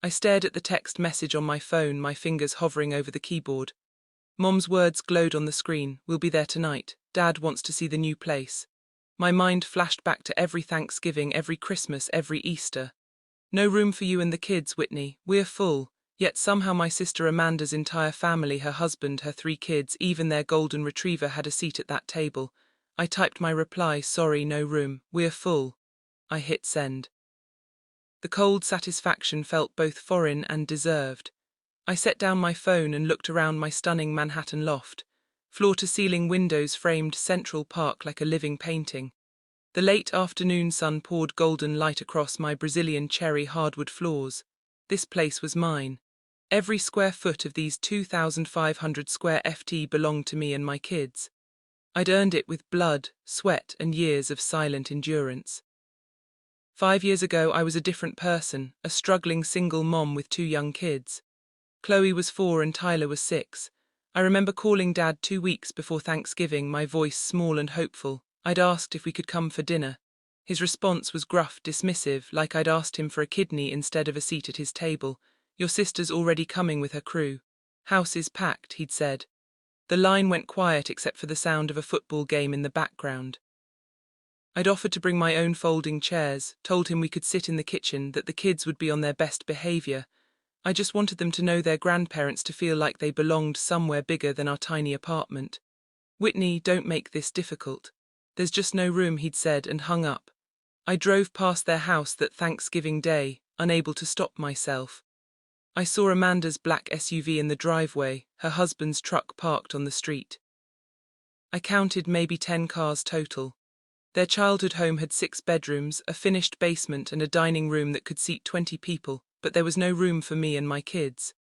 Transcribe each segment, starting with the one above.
I stared at the text message on my phone, my fingers hovering over the keyboard. Mom's words glowed on the screen. "We'll be there tonight. Dad wants to see the new place." My mind flashed back to every Thanksgiving, every Christmas, every Easter. "No room for you and the kids, Whitney. We're full." Yet somehow my sister Amanda's entire family, her husband, her 3 kids, even their golden retriever had a seat at that table. I typed my reply, "Sorry, no room. We're full." I hit send. The cold satisfaction felt both foreign and deserved. I set down my phone and looked around my stunning Manhattan loft. Floor-to-ceiling windows framed Central Park like a living painting. The late afternoon sun poured golden light across my Brazilian cherry hardwood floors. This place was mine. Every square foot of these 2,500 square FT belonged to me and my kids. I'd earned it with blood, sweat, and years of silent endurance. 5 years ago, I was a different person, a struggling single mom with 2 young kids. Chloe was 4 and Tyler was 6. I remember calling Dad 2 weeks before Thanksgiving, my voice small and hopeful. I'd asked if we could come for dinner. His response was gruff, dismissive, like I'd asked him for a kidney instead of a seat at his table. "Your sister's already coming with her crew. House is packed," he'd said. The line went quiet except for the sound of a football game in the background. I'd offered to bring my own folding chairs, told him we could sit in the kitchen, that the kids would be on their best behavior. I just wanted them to know their grandparents, to feel like they belonged somewhere bigger than our tiny apartment. "Whitney, don't make this difficult. There's just no room," he'd said, and hung up. I drove past their house that Thanksgiving Day, unable to stop myself. I saw Amanda's black SUV in the driveway, her husband's truck parked on the street. I counted maybe 10 cars total. Their childhood home had 6 bedrooms, a finished basement, and a dining room that could seat 20 people, but there was no room for me and my kids.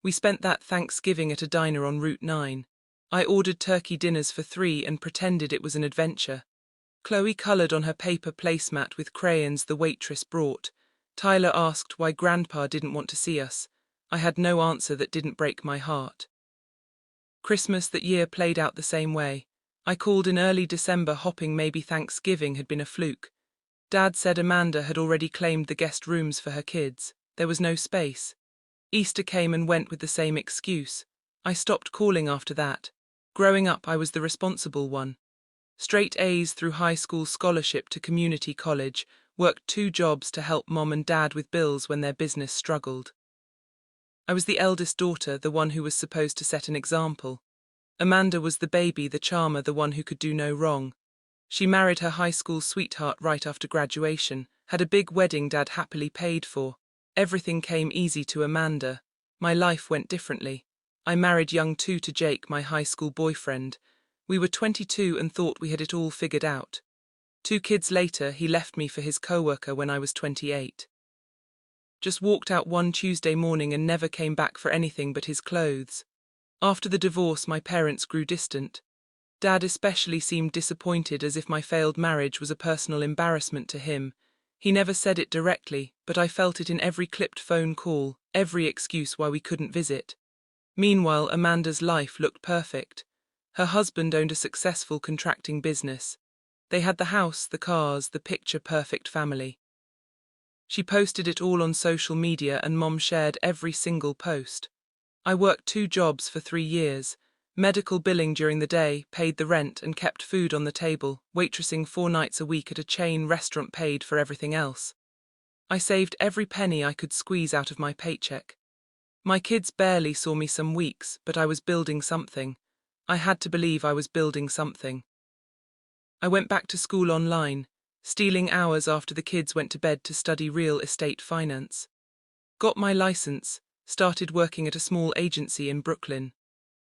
We spent that Thanksgiving at a diner on Route 9. I ordered turkey dinners for 3 and pretended it was an adventure. Chloe colored on her paper placemat with crayons the waitress brought. Tyler asked why Grandpa didn't want to see us. I had no answer that didn't break my heart. Christmas that year played out the same way. I called in early December, hoping maybe Thanksgiving had been a fluke. Dad said Amanda had already claimed the guest rooms for her kids. There was no space. Easter came and went with the same excuse. I stopped calling after that. Growing up, I was the responsible one. Straight A's through high school scholarship to community college, worked 2 jobs to help Mom and Dad with bills when their business struggled. I was the eldest daughter, the one who was supposed to set an example. Amanda was the baby, the charmer, the one who could do no wrong. She married her high school sweetheart right after graduation, had a big wedding Dad happily paid for. Everything came easy to Amanda. My life went differently. I married young too to Jake, my high school boyfriend. We were 22 and thought we had it all figured out. 2 kids later, he left me for his coworker when I was 28. Just walked out one Tuesday morning and never came back for anything but his clothes. After the divorce, my parents grew distant. Dad especially seemed disappointed, as if my failed marriage was a personal embarrassment to him. He never said it directly, but I felt it in every clipped phone call, every excuse why we couldn't visit. Meanwhile, Amanda's life looked perfect. Her husband owned a successful contracting business. They had the house, the cars, the picture-perfect family. She posted it all on social media and Mom shared every single post. I worked 2 jobs for 3 years, medical billing during the day, paid the rent and kept food on the table, waitressing 4 nights a week at a chain restaurant, paid for everything else. I saved every penny I could squeeze out of my paycheck. My kids barely saw me some weeks, but I was building something. I had to believe I was building something. I went back to school online, stealing hours after the kids went to bed to study real estate finance. Got my license, started working at a small agency in Brooklyn.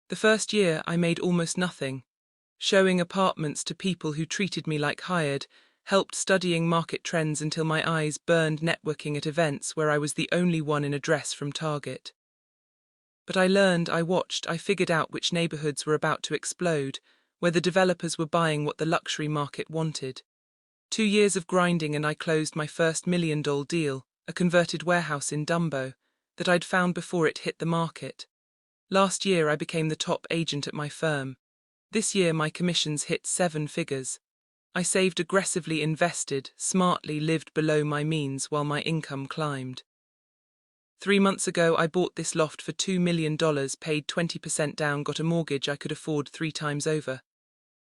The first year I made almost nothing. Showing apartments to people who treated me like hired, helped studying market trends until my eyes burned networking at events where I was the only one in a dress from Target. But I learned, I watched, I figured out which neighborhoods were about to explode, where the developers were buying what the luxury market wanted. 2 years of grinding and I closed my first $1 million deal, a converted warehouse in Dumbo, that I'd found before it hit the market. Last year I became the top agent at my firm. This year my commissions hit 7 figures. I saved aggressively, invested, smartly, lived below my means while my income climbed. 3 months ago, I bought this loft for $2 million, paid 20% down, got a mortgage I could afford 3 times over.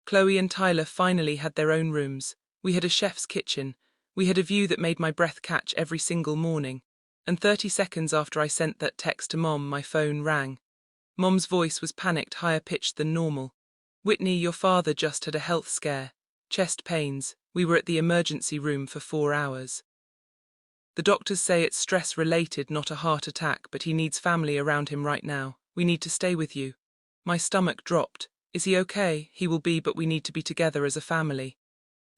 Chloe and Tyler finally had their own rooms. We had a chef's kitchen. We had a view that made my breath catch every single morning. And 30 seconds after I sent that text to Mom, my phone rang. Mom's voice was panicked, higher pitched than normal. "Whitney, your father just had a health scare. Chest pains. We were at the emergency room for 4 hours. The doctors say it's stress-related, not a heart attack, but he needs family around him right now. We need to stay with you." My stomach dropped. "Is he okay?" "He will be, but we need to be together as a family.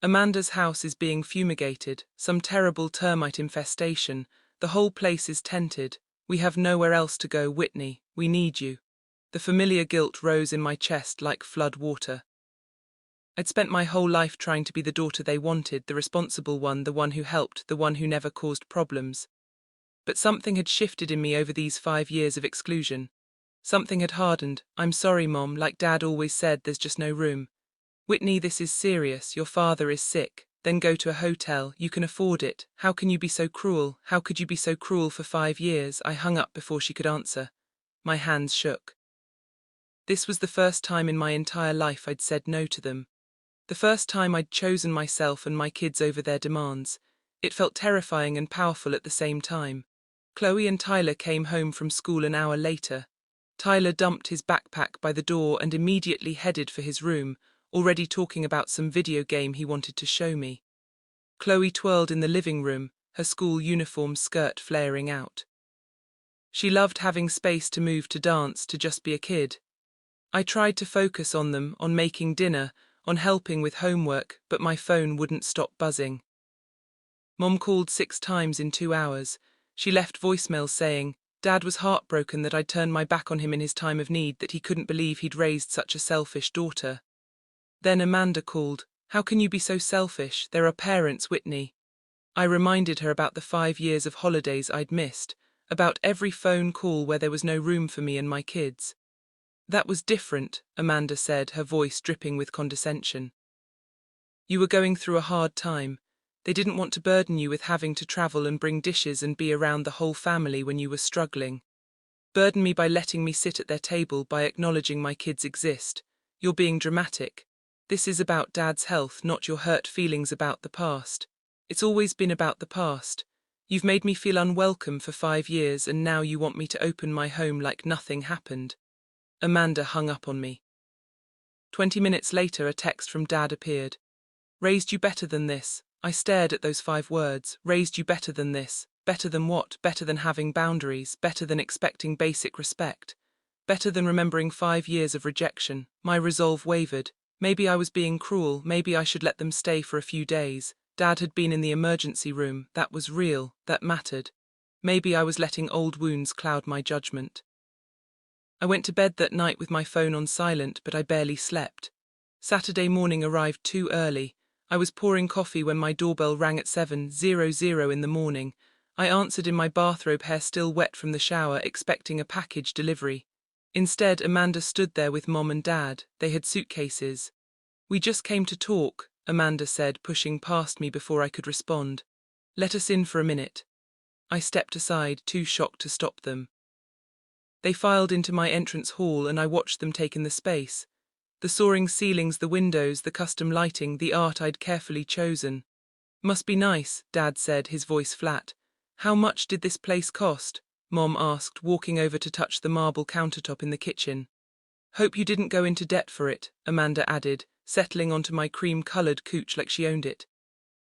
Amanda's house is being fumigated, some terrible termite infestation. The whole place is tented. We have nowhere else to go, Whitney. We need you." The familiar guilt rose in my chest like flood water. I'd spent my whole life trying to be the daughter they wanted, the responsible one, the one who helped, the one who never caused problems. But something had shifted in me over these 5 years of exclusion. Something had hardened. "I'm sorry, Mom, like Dad always said, there's just no room." "Whitney, this is serious. Your father is sick. Then go to a hotel. You can afford it. How can you be so cruel? How could you be so cruel for 5 years? I hung up before she could answer. My hands shook. This was the first time in my entire life I'd said no to them. The first time I'd chosen myself and my kids over their demands. It felt terrifying and powerful at the same time. Chloe and Tyler came home from school an hour later. Tyler dumped his backpack by the door and immediately headed for his room, already talking about some video game he wanted to show me. Chloe twirled in the living room, her school uniform skirt flaring out. She loved having space to move, to dance, to just be a kid. I tried to focus on them, on making dinner, on helping with homework, but my phone wouldn't stop buzzing. Mom called 6 times in 2 hours. She left voicemails saying, Dad was heartbroken that I'd turned my back on him in his time of need, that he couldn't believe he'd raised such a selfish daughter. Then Amanda called. How can you be so selfish? There are parents, Whitney. I reminded her about the 5 years of holidays I'd missed, about every phone call where there was no room for me and my kids. That was different, Amanda said, her voice dripping with condescension. You were going through a hard time. They didn't want to burden you with having to travel and bring dishes and be around the whole family when you were struggling. Burden me by letting me sit at their table, by acknowledging my kids exist. You're being dramatic. This is about Dad's health, not your hurt feelings about the past. It's always been about the past. You've made me feel unwelcome for 5 years, and now you want me to open my home like nothing happened. Amanda hung up on me. 20 minutes later, a text from Dad appeared. Raised you better than this. I stared at those 5 words. Raised you better than this. Better than what? Better than having boundaries. Better than expecting basic respect. Better than remembering 5 years of rejection. My resolve wavered. Maybe I was being cruel. Maybe I should let them stay for a few days. Dad had been in the emergency room. That was real. That mattered. Maybe I was letting old wounds cloud my judgment. I went to bed that night with my phone on silent, but I barely slept. Saturday morning arrived too early. I was pouring coffee when my doorbell rang at 7:00 in the morning. I answered in my bathrobe, hair still wet from the shower, expecting a package delivery. Instead, Amanda stood there with Mom and Dad. They had suitcases. We just came to talk, Amanda said, pushing past me before I could respond. Let us in for a minute. I stepped aside, too shocked to stop them. They filed into my entrance hall and I watched them take in the space. The soaring ceilings, the windows, the custom lighting, the art I'd carefully chosen. Must be nice, Dad said, his voice flat. How much did this place cost? Mom asked, walking over to touch the marble countertop in the kitchen. Hope you didn't go into debt for it, Amanda added, settling onto my cream-colored couch like she owned it.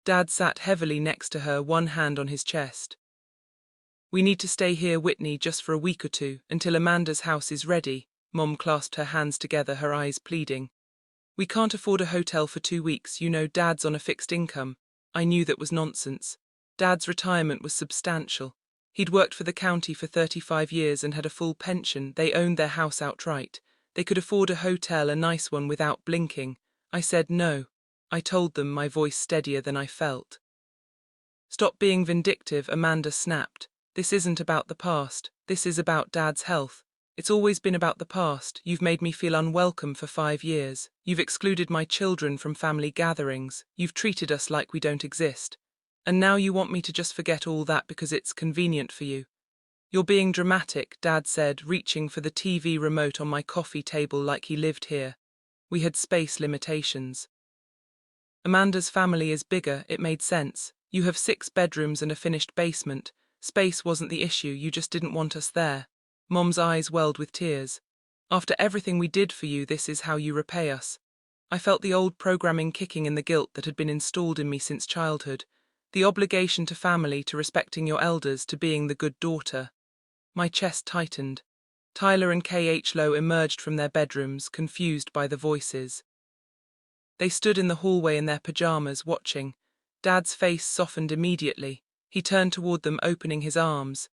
Dad sat heavily next to her, one hand on his chest. We need to stay here, Whitney, just for a week or two, until Amanda's house is ready. Mom clasped her hands together, her eyes pleading. We can't afford a hotel for 2 weeks, you know, Dad's on a fixed income. I knew that was nonsense. Dad's retirement was substantial. He'd worked for the county for 35 years and had a full pension. They owned their house outright. They could afford a hotel, a nice one, without blinking. I said no. I told them, my voice steadier than I felt. Stop being vindictive, Amanda snapped. This isn't about the past. This is about Dad's health. It's always been about the past. You've made me feel unwelcome for 5 years. You've excluded my children from family gatherings. You've treated us like we don't exist. And now you want me to just forget all that because it's convenient for you. You're being dramatic, Dad said, reaching for the TV remote on my coffee table like he lived here. We had space limitations. Amanda's family is bigger, it made sense. You have 6 bedrooms and a finished basement. Space wasn't the issue, you just didn't want us there. Mom's eyes welled with tears. After everything we did for you, this is how you repay us. I felt the old programming kicking in, the guilt that had been installed in me since childhood. The obligation to family, to respecting your elders, to being the good daughter. My chest tightened. Tyler and K.H. Lowe emerged from their bedrooms, confused by the voices. They stood in the hallway in their pajamas, watching. Dad's face softened immediately. He turned toward them, opening his arms.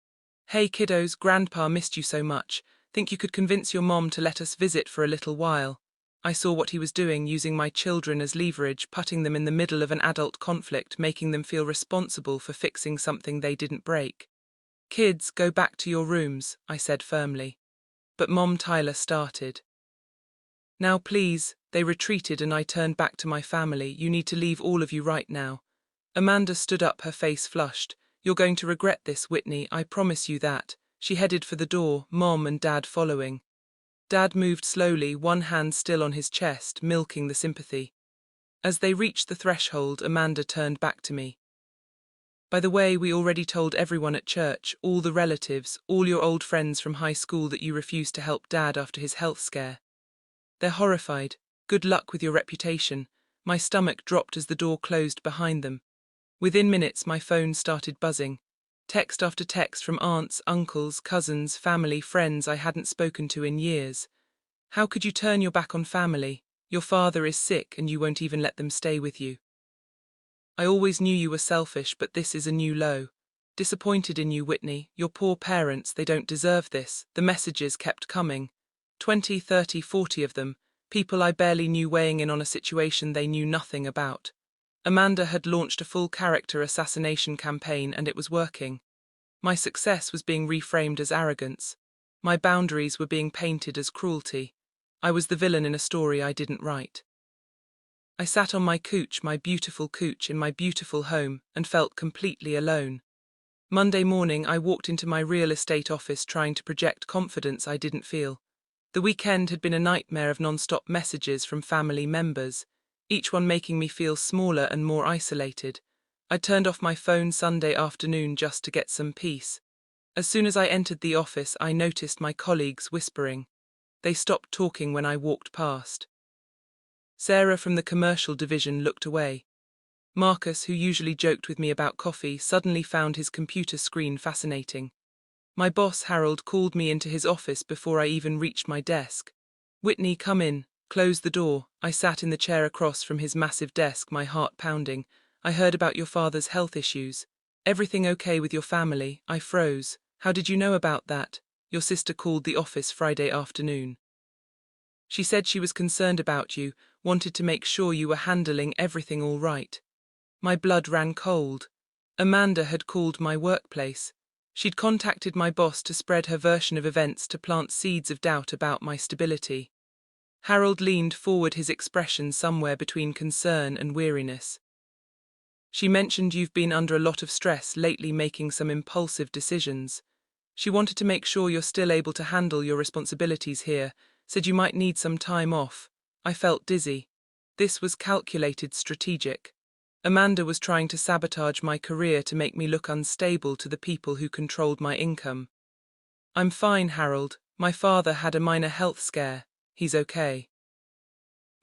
Hey kiddos, Grandpa missed you so much. Think you could convince your mom to let us visit for a little while? I saw what he was doing, using my children as leverage, putting them in the middle of an adult conflict, making them feel responsible for fixing something they didn't break. Kids, go back to your rooms, I said firmly. But Mom, Tyler started. Now please. They retreated and I turned back to my family. You need to leave, all of you, right now. Amanda stood up, her face flushed. You're going to regret this, Whitney, I promise you that. She headed for the door, Mom and Dad following. Dad moved slowly, one hand still on his chest, milking the sympathy. As they reached the threshold, Amanda turned back to me. By the way, we already told everyone at church, all the relatives, all your old friends from high school, that you refused to help Dad after his health scare. They're horrified. Good luck with your reputation. My stomach dropped as the door closed behind them. Within minutes, my phone started buzzing. Text after text from aunts, uncles, cousins, family, friends I hadn't spoken to in years. How could you turn your back on family? Your father is sick and you won't even let them stay with you. I always knew you were selfish, but this is a new low. Disappointed in you, Whitney. Your poor parents, they don't deserve this. The messages kept coming. 20, 30, 40 of them. People I barely knew, weighing in on a situation they knew nothing about. Amanda had launched a full character assassination campaign and it was working. My success was being reframed as arrogance. My boundaries were being painted as cruelty. I was the villain in a story I didn't write. I sat on my couch, my beautiful couch in my beautiful home, and felt completely alone. Monday morning I walked into my real estate office trying to project confidence I didn't feel. The weekend had been a nightmare of non-stop messages from family members, each one making me feel smaller and more isolated. I turned off my phone Sunday afternoon just to get some peace. As soon as I entered the office, I noticed my colleagues whispering. They stopped talking when I walked past. Sarah from the commercial division looked away. Marcus, who usually joked with me about coffee, suddenly found his computer screen fascinating. My boss, Harold, called me into his office before I even reached my desk. Whitney, come in. Close the door. I sat in the chair across from his massive desk, my heart pounding. I heard about your father's health issues. Everything okay with your family? I froze. How did you know about that? Your sister called the office Friday afternoon. She said she was concerned about you, wanted to make sure you were handling everything all right. My blood ran cold. Amanda had called my workplace. She'd contacted my boss to spread her version of events, to plant seeds of doubt about my stability. Harold leaned forward, his expression somewhere between concern and weariness. She mentioned you've been under a lot of stress lately, making some impulsive decisions. She wanted to make sure you're still able to handle your responsibilities here, said you might need some time off. I felt dizzy. This was calculated, strategic. Amanda was trying to sabotage my career to make me look unstable to the people who controlled my income. I'm fine, Harold. My father had a minor health scare. He's okay.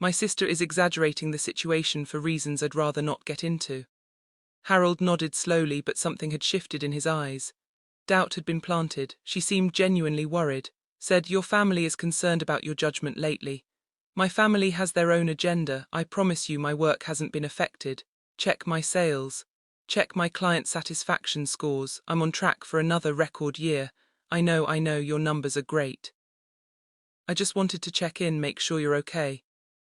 My sister is exaggerating the situation for reasons I'd rather not get into. Harold nodded slowly, but something had shifted in his eyes. Doubt had been planted. She seemed genuinely worried. Said, your family is concerned about your judgment lately. My family has their own agenda. I promise you my work hasn't been affected. Check my sales. Check my client satisfaction scores. I'm on track for another record year. I know your numbers are great. I just wanted to check in, make sure you're okay.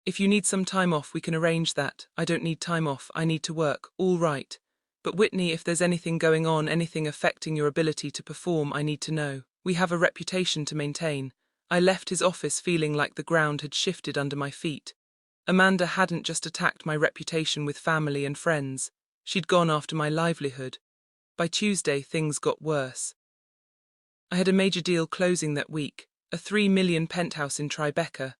If you need some time off, we can arrange that. I don't need time off, I need to work. All right. But Whitney, if there's anything going on, anything affecting your ability to perform, I need to know. We have a reputation to maintain. I left his office feeling like the ground had shifted under my feet. Amanda hadn't just attacked my reputation with family and friends. She'd gone after my livelihood. By Tuesday, things got worse. I had a major deal closing that week, a $3 million penthouse in Tribeca.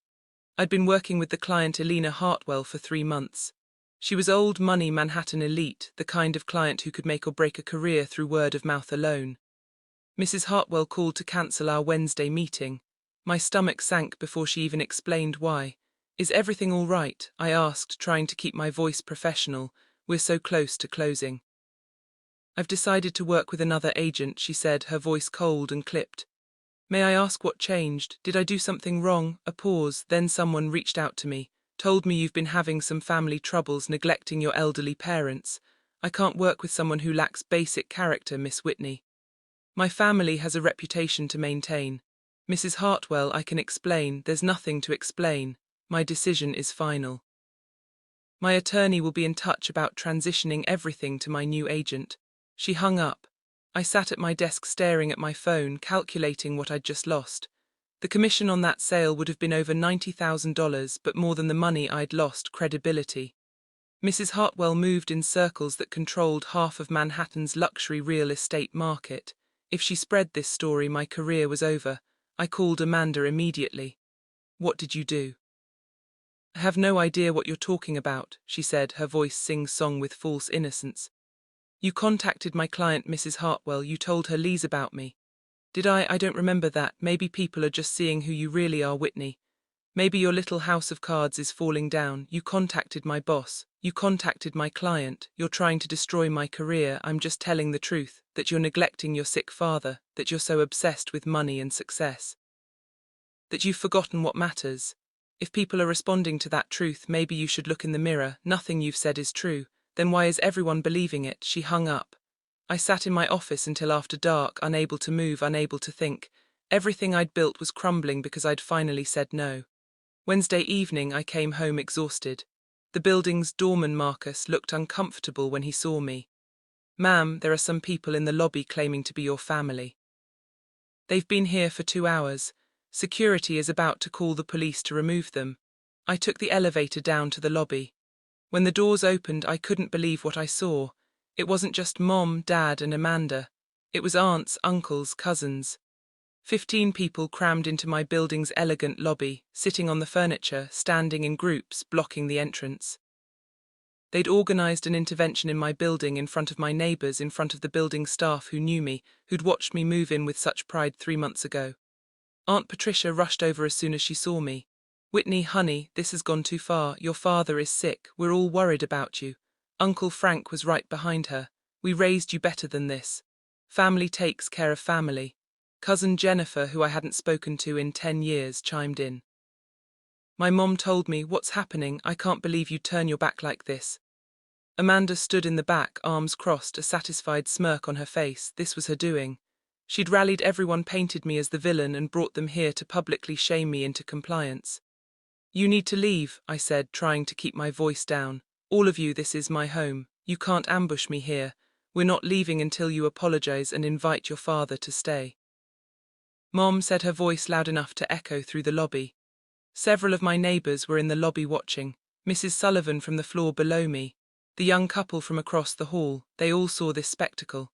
I'd been working with the client Elena Hartwell for 3 months. She was old money Manhattan elite, the kind of client who could make or break a career through word of mouth alone. Mrs. Hartwell called to cancel our Wednesday meeting. My stomach sank before she even explained why. "Is everything all right?" I asked, trying to keep my voice professional. "We're so close to closing." "I've decided to work with another agent," she said, her voice cold and clipped. "May I ask what changed? Did I do something wrong?" A pause, then someone reached out to me. "Told me you've been having some family troubles, neglecting your elderly parents. I can't work with someone who lacks basic character, Miss Whitney. My family has a reputation to maintain. Mrs. Hartwell, I can explain. There's nothing to explain. My decision is final. My attorney will be in touch about transitioning everything to my new agent." She hung up. I sat at my desk staring at my phone, calculating what I'd just lost. The commission on that sale would have been over $90,000, but more than the money I'd lost, credibility. Mrs. Hartwell moved in circles that controlled half of Manhattan's luxury real estate market. If she spread this story, my career was over. I called Amanda immediately. "What did you do?" "I have no idea what you're talking about," she said, her voice sing-song with false innocence. "You contacted my client, Mrs. Hartwell. You told her lies about me." "Did I? I don't remember that. Maybe people are just seeing who you really are, Whitney. Maybe your little house of cards is falling down. You contacted my boss. You contacted my client. You're trying to destroy my career. I'm just telling the truth, that you're neglecting your sick father, that you're so obsessed with money and success, that you've forgotten what matters. If people are responding to that truth, maybe you should look in the mirror. Nothing you've said is true. Then why is everyone believing it?" She hung up. I sat in my office until after dark, unable to move, unable to think. Everything I'd built was crumbling because I'd finally said no. Wednesday evening, I came home exhausted. The building's doorman Marcus looked uncomfortable when he saw me. "Ma'am, there are some people in the lobby claiming to be your family. They've been here for 2 hours. Security is about to call the police to remove them." I took the elevator down to the lobby. When the doors opened, I couldn't believe what I saw. It wasn't just Mom, Dad, and Amanda. It was aunts, uncles, cousins. 15 people crammed into my building's elegant lobby, sitting on the furniture, standing in groups, blocking the entrance. They'd organized an intervention in my building, in front of my neighbors, in front of the building staff who knew me, who'd watched me move in with such pride 3 months ago. Aunt Patricia rushed over as soon as she saw me. "Whitney, honey, this has gone too far. Your father is sick. We're all worried about you." Uncle Frank was right behind her. "We raised you better than this. Family takes care of family." Cousin Jennifer, who I hadn't spoken to in 10 years, chimed in. "My mom told me, what's happening? I can't believe you turn your back like this." Amanda stood in the back, arms crossed, a satisfied smirk on her face. This was her doing. She'd rallied everyone, painted me as the villain, and brought them here to publicly shame me into compliance. "You need to leave," I said, trying to keep my voice down. "All of you, this is my home. You can't ambush me here. We're not leaving until you apologize and invite your father to stay." Mom said, her voice loud enough to echo through the lobby. Several of my neighbors were in the lobby watching. Mrs. Sullivan from the floor below me, the young couple from across the hall, they all saw this spectacle.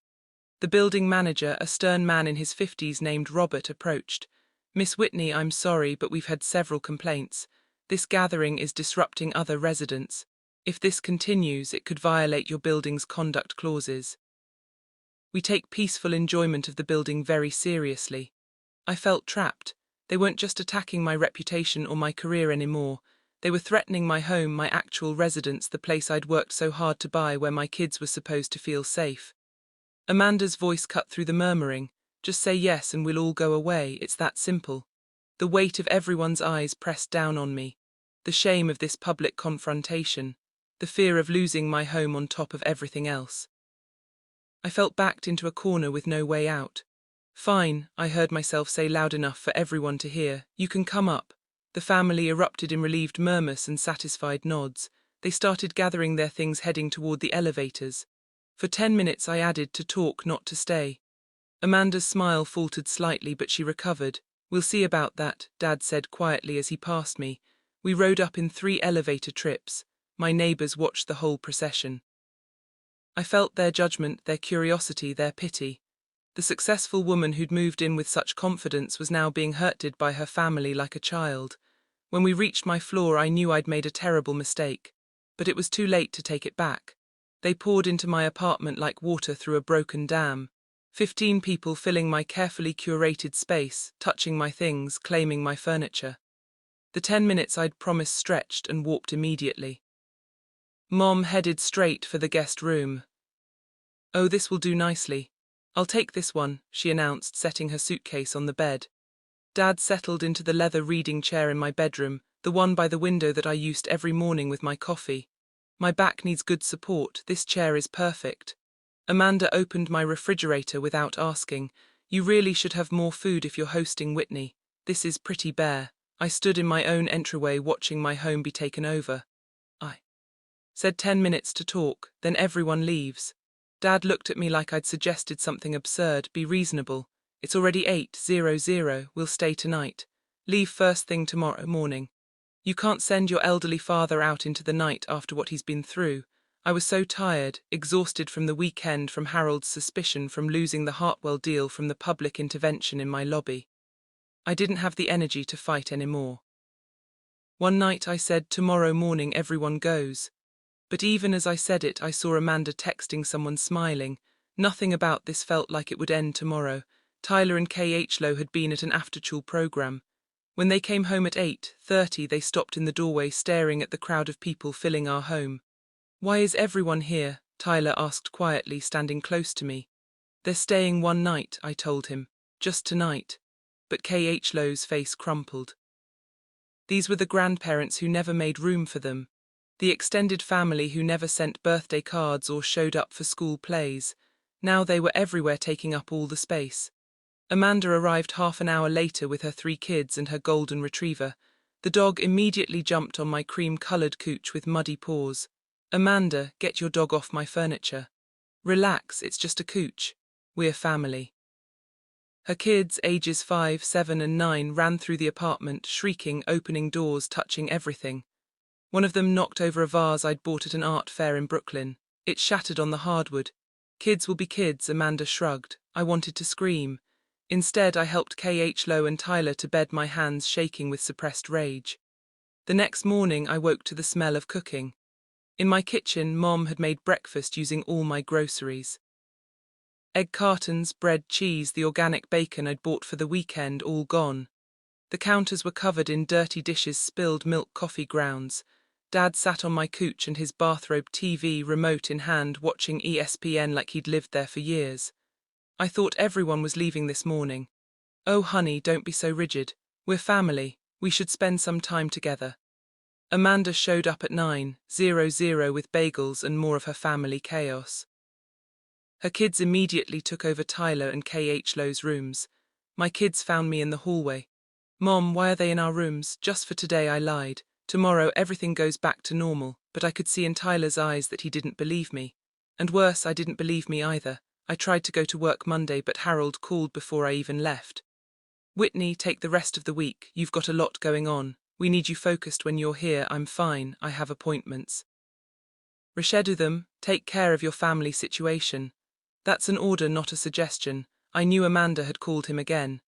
The building manager, a stern man in his 50s named Robert, approached. "Miss Whitney, I'm sorry, but we've had several complaints. This gathering is disrupting other residents. If this continues, it could violate your building's conduct clauses. We take peaceful enjoyment of the building very seriously." I felt trapped. They weren't just attacking my reputation or my career anymore. They were threatening my home, my actual residence, the place I'd worked so hard to buy, where my kids were supposed to feel safe. Amanda's voice cut through the murmuring. "Just say yes and we'll all go away. It's that simple." The weight of everyone's eyes pressed down on me. The shame of this public confrontation. The fear of losing my home on top of everything else. I felt backed into a corner with no way out. "Fine," I heard myself say loud enough for everyone to hear. "You can come up." The family erupted in relieved murmurs and satisfied nods. They started gathering their things, heading toward the elevators. For 10 minutes I added, to talk, not to stay. Amanda's smile faltered slightly, but she recovered. "We'll see about that," Dad said quietly as he passed me. We rode up in 3 elevator trips. My neighbors watched the whole procession. I felt their judgment, their curiosity, their pity. The successful woman who'd moved in with such confidence was now being hurted by her family like a child. When we reached my floor, I knew I'd made a terrible mistake. But it was too late to take it back. They poured into my apartment like water through a broken dam. 15 people filling my carefully curated space, touching my things, claiming my furniture. The 10 minutes I'd promised stretched and warped immediately. Mom headed straight for the guest room. "Oh, this will do nicely. I'll take this one," she announced, setting her suitcase on the bed. Dad settled into the leather reading chair in my bedroom, the one by the window that I used every morning with my coffee. "My back needs good support, this chair is perfect." Amanda opened my refrigerator without asking. "You really should have more food if you're hosting Whitney. This is pretty bare." I stood in my own entryway watching my home be taken over. I said 10 minutes to talk, then everyone leaves. Dad looked at me like I'd suggested something absurd. "Be reasonable. It's already 8:00, we'll stay tonight. Leave first thing tomorrow morning. You can't send your elderly father out into the night after what he's been through." I was so tired, exhausted from the weekend, from Harold's suspicion, from losing the Hartwell deal, from the public intervention in my lobby. I didn't have the energy to fight anymore. One night I said, "Tomorrow morning everyone goes." But even as I said it, I saw Amanda texting someone smiling. Nothing about this felt like it would end tomorrow. Tyler and KH Lowe had been at an after-school program. When they came home at 8:30, they stopped in the doorway staring at the crowd of people filling our home. "Why is everyone here?" Tyler asked quietly, standing close to me. "They're staying one night," I told him. "Just tonight." But KH Lowe's face crumpled. These were the grandparents who never made room for them. The extended family who never sent birthday cards or showed up for school plays. Now they were everywhere, taking up all the space. Amanda arrived half an hour later with her 3 kids and her golden retriever. The dog immediately jumped on my cream-colored couch with muddy paws. "Amanda, get your dog off my furniture." "Relax, it's just a couch. We're family." Her kids, ages 5, 7 and 9, ran through the apartment, shrieking, opening doors, touching everything. One of them knocked over a vase I'd bought at an art fair in Brooklyn. It shattered on the hardwood. "Kids will be kids," Amanda shrugged. I wanted to scream. Instead, I helped KH Lowe and Tyler to bed, my hands shaking with suppressed rage. The next morning, I woke to the smell of cooking. In my kitchen, Mom had made breakfast using all my groceries. Egg cartons, bread, cheese, the organic bacon I'd bought for the weekend, all gone. The counters were covered in dirty dishes, spilled milk, coffee grounds. Dad sat on my couch and his bathrobe, TV remote in hand, watching ESPN like he'd lived there for years. I thought everyone was leaving this morning. "Oh honey, don't be so rigid. We're family. We should spend some time together." Amanda showed up at 9:00 with bagels and more of her family chaos. Her kids immediately took over Tyler and KH Lowe's rooms. My kids found me in the hallway. "Mom, why are they in our rooms?" "Just for today," I lied. "Tomorrow everything goes back to normal." But I could see in Tyler's eyes that he didn't believe me. And worse, I didn't believe me either. I tried to go to work Monday, but Harold called before I even left. "Whitney, take the rest of the week. You've got a lot going on. We need you focused when you're here." "I'm fine. I have appointments." "Reschedule them. Take care of your family situation." "That's an order, not a suggestion." I knew Amanda had called him again.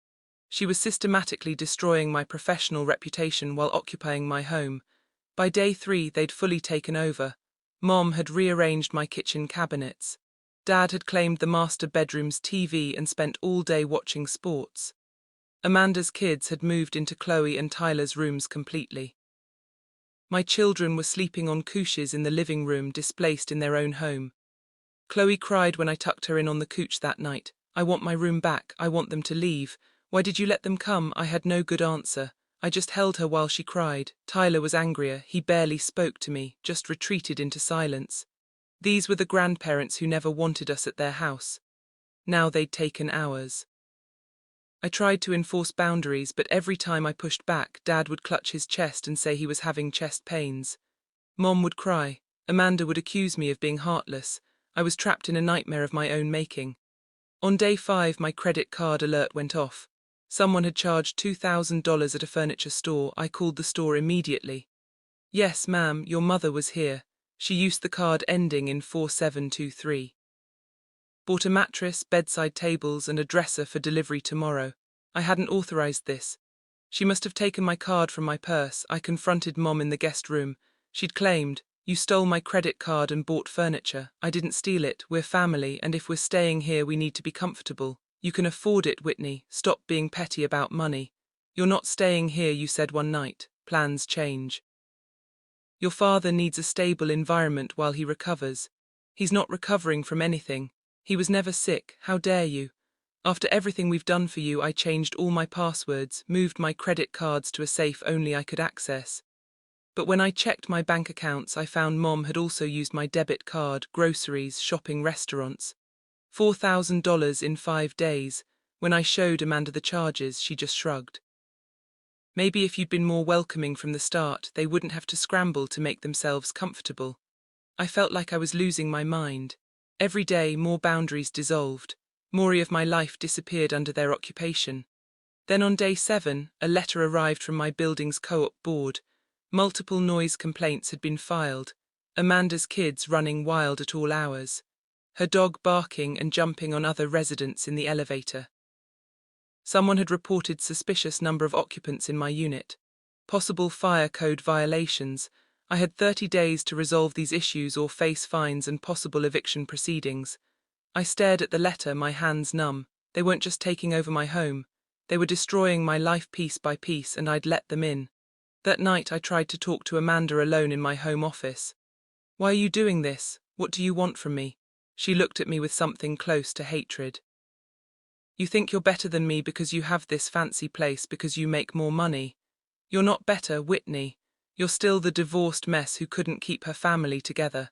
She was systematically destroying my professional reputation while occupying my home. By day 3, they'd fully taken over. Mom had rearranged my kitchen cabinets. Dad had claimed the master bedroom's TV and spent all day watching sports. Amanda's kids had moved into Chloe and Tyler's rooms completely. My children were sleeping on couches in the living room, displaced in their own home. Chloe cried when I tucked her in on the couch that night. "I want my room back. I want them to leave." "Why did you let them come?" I had no good answer. I just held her while she cried. Tyler was angrier. He barely spoke to me, just retreated into silence. These were the grandparents who never wanted us at their house. Now they'd taken ours. I tried to enforce boundaries, but every time I pushed back, Dad would clutch his chest and say he was having chest pains. Mom would cry. Amanda would accuse me of being heartless. I was trapped in a nightmare of my own making. On day 5, my credit card alert went off. Someone had charged $2,000 at a furniture store. I called the store immediately. "Yes, ma'am, your mother was here. She used the card ending in 4723. Bought a mattress, bedside tables, and a dresser for delivery tomorrow. I hadn't authorized this. She must have taken my card from my purse. I confronted Mom in the guest room. She'd claimed, "You stole my credit card and bought furniture." I didn't steal it. We're family, and if we're staying here we need to be comfortable. You can afford it, Whitney. Stop being petty about money. You're not staying here, you said one night. Plans change. Your father needs a stable environment while he recovers. He's not recovering from anything. He was never sick. How dare you? After everything we've done for you, I changed all my passwords, moved my credit cards to a safe only I could access. But when I checked my bank accounts, I found Mom had also used my debit card, groceries, shopping, restaurants. $4,000 in 5 days. When I showed Amanda the charges, she just shrugged. Maybe if you'd been more welcoming from the start, they wouldn't have to scramble to make themselves comfortable. I felt like I was losing my mind. Every day, more boundaries dissolved. More of my life disappeared under their occupation. Then on day 7, a letter arrived from my building's co-op board. Multiple noise complaints had been filed. Amanda's kids running wild at all hours. Her dog barking and jumping on other residents in the elevator. Someone had reported suspicious number of occupants in my unit. Possible fire code violations. I had 30 days to resolve these issues or face fines and possible eviction proceedings. I stared at the letter, my hands numb. They weren't just taking over my home. They were destroying my life piece by piece, and I'd let them in. That night I tried to talk to Amanda alone in my home office. "Why are you doing this? What do you want from me?" She looked at me with something close to hatred. "You think you're better than me because you have this fancy place, because you make more money. You're not better, Whitney. You're still the divorced mess who couldn't keep her family together.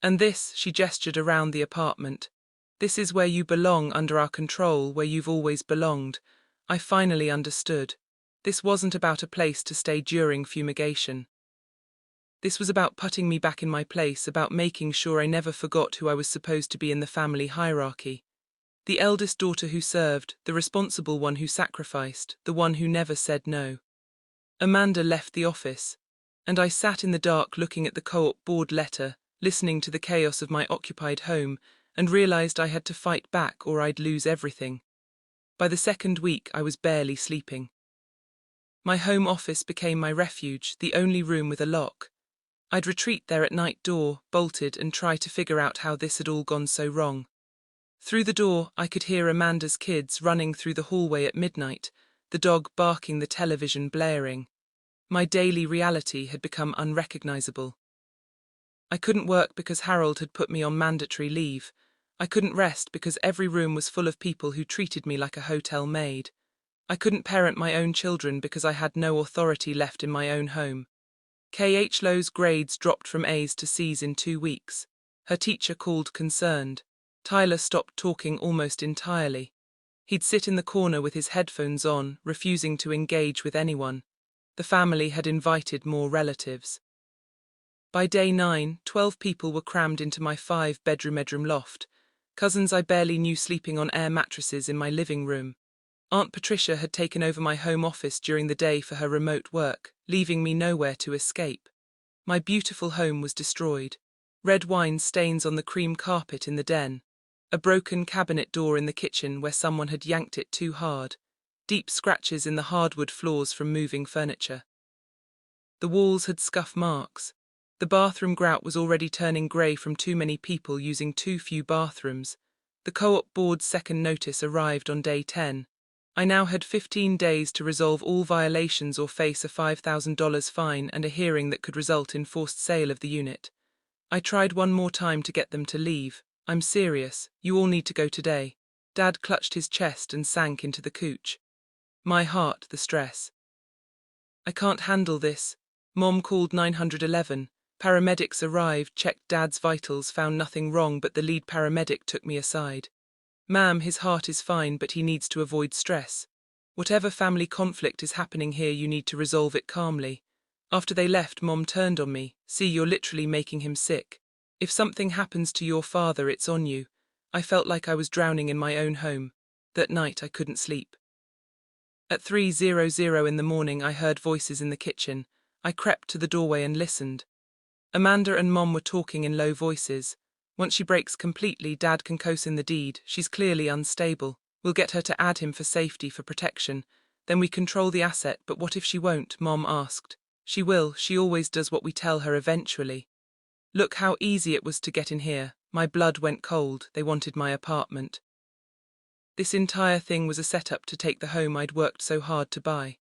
And this," she gestured around the apartment, "this is where you belong, under our control, where you've always belonged." I finally understood. This wasn't about a place to stay during fumigation. This was about putting me back in my place, about making sure I never forgot who I was supposed to be in the family hierarchy. The eldest daughter who served, the responsible one who sacrificed, the one who never said no. Amanda left the office, and I sat in the dark looking at the co-op board letter, listening to the chaos of my occupied home, and realized I had to fight back or I'd lose everything. By the second week, I was barely sleeping. My home office became my refuge, the only room with a lock. I'd retreat there at night, door bolted, and try to figure out how this had all gone so wrong. Through the door, I could hear Amanda's kids running through the hallway at midnight, the dog barking, the television blaring. My daily reality had become unrecognizable. I couldn't work because Harold had put me on mandatory leave. I couldn't rest because every room was full of people who treated me like a hotel maid. I couldn't parent my own children because I had no authority left in my own home. K.H. Lowe's grades dropped from A's to C's in 2 weeks. Her teacher called concerned. Tyler stopped talking almost entirely. He'd sit in the corner with his headphones on, refusing to engage with anyone. The family had invited more relatives. By day 9, 12 people were crammed into my 5-bedroom loft. Cousins I barely knew sleeping on air mattresses in my living room. Aunt Patricia had taken over my home office during the day for her remote work, leaving me nowhere to escape. My beautiful home was destroyed. Red wine stains on the cream carpet in the den. A broken cabinet door in the kitchen where someone had yanked it too hard. Deep scratches in the hardwood floors from moving furniture. The walls had scuff marks. The bathroom grout was already turning grey from too many people using too few bathrooms. The co-op board's second notice arrived on day 10. I now had 15 days to resolve all violations or face a $5,000 fine and a hearing that could result in forced sale of the unit. I tried one more time to get them to leave. "I'm serious, you all need to go today." Dad clutched his chest and sank into the couch. My heart, the stress. "I can't handle this." Mom called 911. Paramedics arrived, checked Dad's vitals, found nothing wrong, but the lead paramedic took me aside. "Ma'am, his heart is fine, but he needs to avoid stress. Whatever family conflict is happening here, you need to resolve it calmly." After they left, Mom turned on me. "See, you're literally making him sick. If something happens to your father, it's on you." I felt like I was drowning in my own home. That night I couldn't sleep. At 3:00 in the morning, I heard voices in the kitchen. I crept to the doorway and listened. Amanda and Mom were talking in low voices. Once she breaks completely, Dad can co-sign the deed. She's clearly unstable. We'll get her to add him for safety, for protection. Then we control the asset. But what if she won't? Mom asked. She will. She always does what we tell her eventually. Look how easy it was to get in here. My blood went cold. They wanted my apartment. This entire thing was a setup to take the home I'd worked so hard to buy.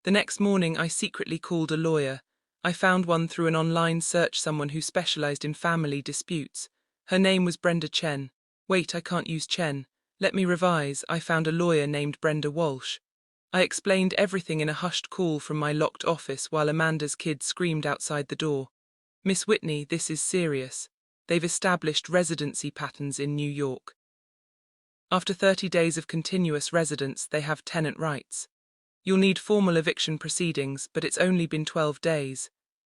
The next morning I secretly called a lawyer. I found one through an online search, someone who specialized in family disputes. Her name was Brenda Chen. Wait, I can't use Chen. Let me revise. I found a lawyer named Brenda Walsh. I explained everything in a hushed call from my locked office while Amanda's kids screamed outside the door. Miss Whitney, this is serious. They've established residency patterns in New York. After 30 days of continuous residence, they have tenant rights. You'll need formal eviction proceedings, but it's only been 12 days.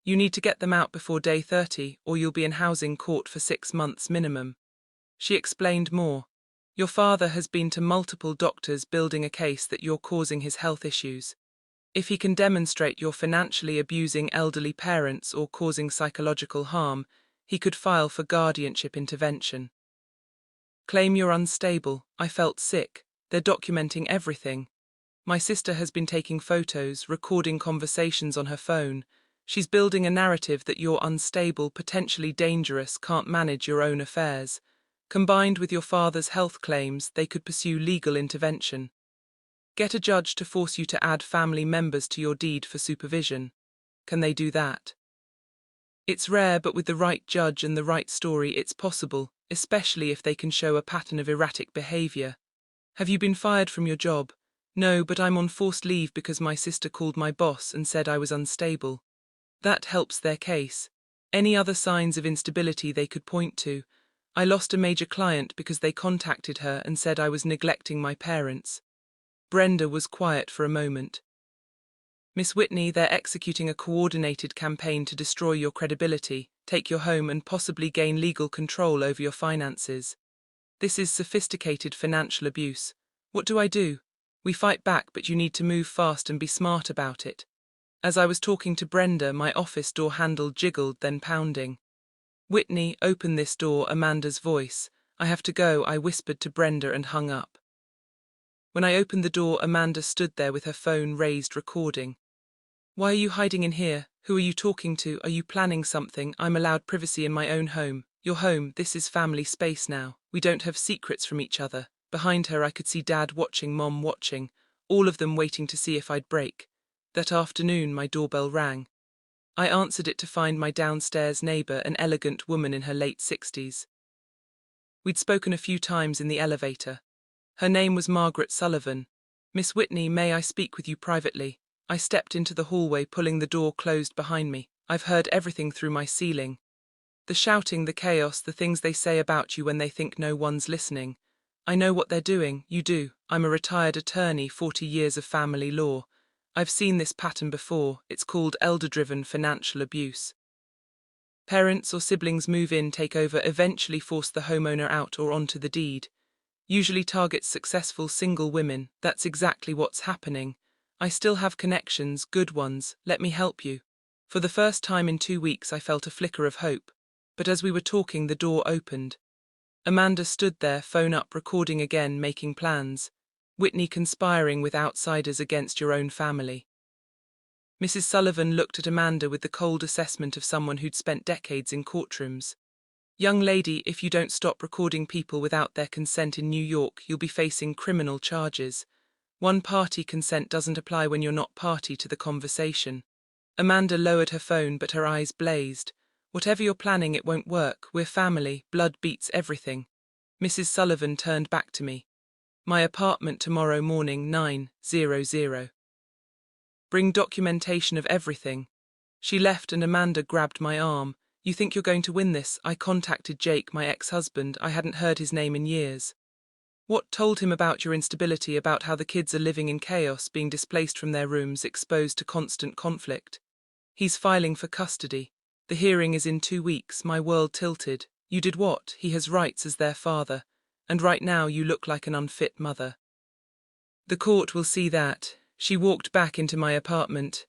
You need to get them out before day 30, or you'll be in housing court for 6 months minimum. She explained more. Your father has been to multiple doctors building a case that you're causing his health issues. If he can demonstrate you're financially abusing elderly parents or causing psychological harm, he could file for guardianship intervention. Claim you're unstable. I felt sick. They're documenting everything. My sister has been taking photos, recording conversations on her phone. She's building a narrative that you're unstable, potentially dangerous, can't manage your own affairs. Combined with your father's health claims, they could pursue legal intervention. Get a judge to force you to add family members to your deed for supervision. Can they do that? It's rare, but with the right judge and the right story, it's possible, especially if they can show a pattern of erratic behavior. Have you been fired from your job? No, but I'm on forced leave because my sister called my boss and said I was unstable. That helps their case. Any other signs of instability they could point to? I lost a major client because they contacted her and said I was neglecting my parents. Brenda was quiet for a moment. Miss Whitney, they're executing a coordinated campaign to destroy your credibility, take your home and possibly gain legal control over your finances. This is sophisticated financial abuse. What do I do? We fight back, but you need to move fast and be smart about it. As I was talking to Brenda, my office door handle jiggled, then pounding. Whitney, open this door, Amanda's voice. I have to go, I whispered to Brenda and hung up. When I opened the door, Amanda stood there with her phone raised, recording. Why are you hiding in here? Who are you talking to? Are you planning something? I'm allowed privacy in my own home. Your home, this is family space now. We don't have secrets from each other. Behind her I could see Dad watching, Mom watching, all of them waiting to see if I'd break. That afternoon my doorbell rang. I answered it to find my downstairs neighbor, an elegant woman in her late 60s. We'd spoken a few times in the elevator. Her name was Margaret Sullivan. Miss Whitney, may I speak with you privately? I stepped into the hallway, pulling the door closed behind me. I've heard everything through my ceiling. The shouting, the chaos, the things they say about you when they think no one's listening. I know what they're doing. You do. I'm a retired attorney, 40 years of family law. I've seen this pattern before. It's called elder-driven financial abuse. Parents or siblings move in, take over, eventually force the homeowner out or onto the deed. Usually targets successful single women. That's exactly what's happening. I still have connections, good ones. Let me help you. For the first time in 2 weeks I felt a flicker of hope. But as we were talking, the door opened. Amanda stood there, phone up, recording again, making plans. Whitney, conspiring with outsiders against your own family. Mrs. Sullivan looked at Amanda with the cold assessment of someone who'd spent decades in courtrooms. Young lady, if you don't stop recording people without their consent in New York, you'll be facing criminal charges. One-party consent doesn't apply when you're not party to the conversation. Amanda lowered her phone, but her eyes blazed. Whatever you're planning, it won't work. We're family. Blood beats everything. Mrs. Sullivan turned back to me. My apartment tomorrow morning, 9:00. Bring documentation of everything. She left and Amanda grabbed my arm. You think you're going to win this? I contacted Jake, my ex-husband. I hadn't heard his name in years. What? Told him about your instability, about how the kids are living in chaos, being displaced from their rooms, exposed to constant conflict. He's filing for custody. The hearing is in 2 weeks. My world tilted. You did what? He has rights as their father. And right now you look like an unfit mother. The court will see that. She walked back into my apartment,